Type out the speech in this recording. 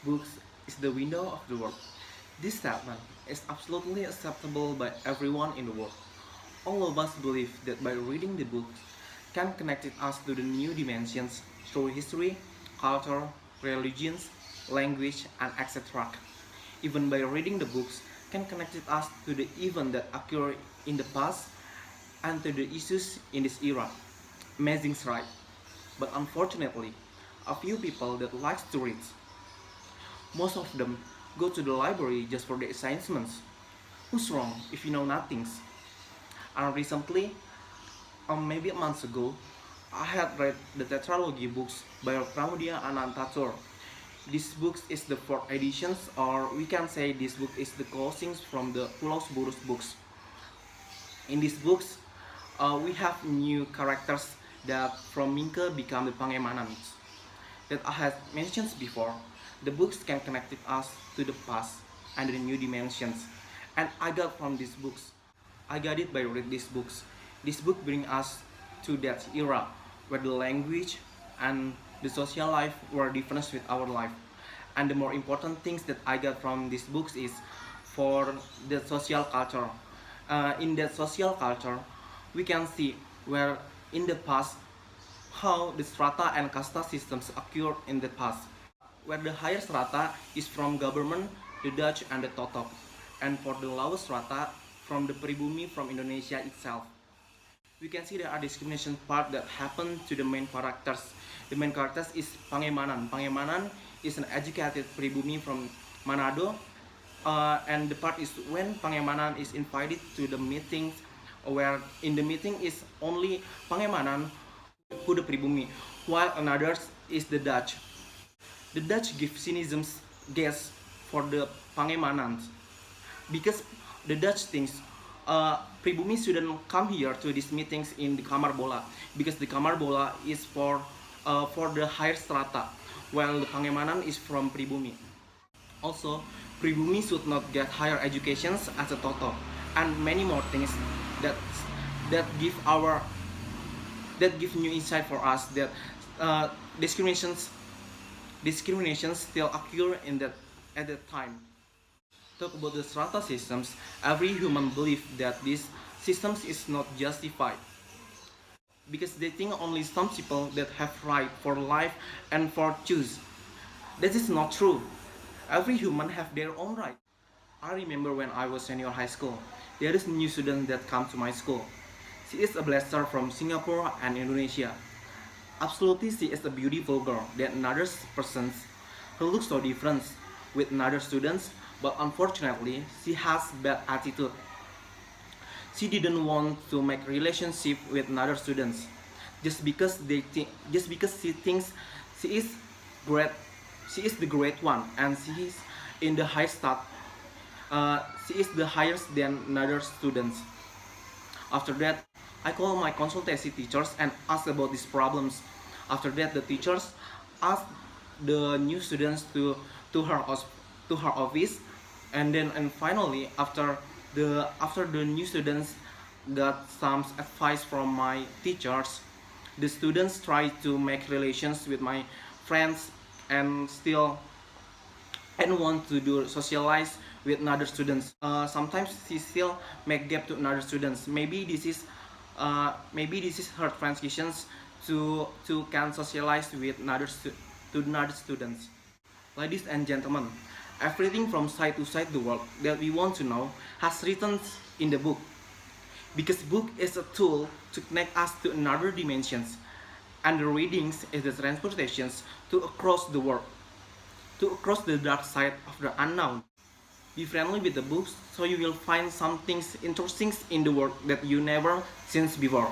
books is the window of the world. This statement is absolutely acceptable by everyone in the world. All of us believe that by reading the books can connect us to the new dimensions through history, culture, religions, language, and etc. Even by reading the books can connect us to the events that occur in the past and to the issues in this era. Amazing, right? But unfortunately, a few people that likes to read. Most of them go to the library just for the assignments. Who's wrong if you know nothing? And recently, maybe a month ago, I had read the tetralogy books by Pramudia Anantatur. This book is the fourth editions, or we can say this book is the closings from the Pulau Burus books. In these books, we have new characters that from Minke become the Pangemanans. That I have mentioned before, the books can connect us to the past and the new dimensions. And I got from these books. I got it by reading these books. This book bring us to that era where the language and the social life were different with our life. And the more important things that I got from these books is for the social culture. In the social culture, we can see where in the past how the strata and casta systems occurred in the past. Where the higher strata is from government, the Dutch and the Totok, and for the lower strata from the pribumi from Indonesia itself. We can see there are discrimination part that happen to the main characters. The main characters is Pangemanan. Pangemanan is an educated pribumi from Manado, and the part is when Pangemanan is invited to the meetings, where in the meeting is only Pangemanan who the pribumi, while another is the Dutch. The Dutch give cynicism gas for the Pangemanans because the Dutch thinks pribumi shouldn't come here to these meetings in the Kamar Bola because the Kamar Bola is for the higher strata, while the Pangemanan is from pribumi. Also, pribumi should not get higher educations as a Toto, and many more things that give new insight for us that discriminations still occur at that time. Talk about the strata systems. Every human believes that these systems is not justified because they think only some people that have right for life and for choose. That is not true. Every human have their own right. I remember when I was senior high school, there is a new student that come to my school. She is a blaster from Singapore and Indonesia. Absolutely, she is a beautiful girl than another person who looks so different with another students, but unfortunately, she has bad attitude. She didn't want to make relationship with another students just because she thinks she is great. She is the great one, and she is in the high stat. She is the highest than another students. After that, I called my consultancy teachers and asked about these problems. After that, the teachers asked the new students to her office, and finally after the new students got some advice from my teachers, the students try to make relations with my friends and want to do socialize with another students. Sometimes she still make gap to another students. Maybe this is her transitions to can socialize with another students. Ladies and gentlemen, everything from side to side the world that we want to know has written in the book. Because book is a tool to connect us to another dimensions, and the readings is the transportations to across the world, to across the dark side of the unknown. Be friendly with the books so you will find some things interesting in the world that you never seen before.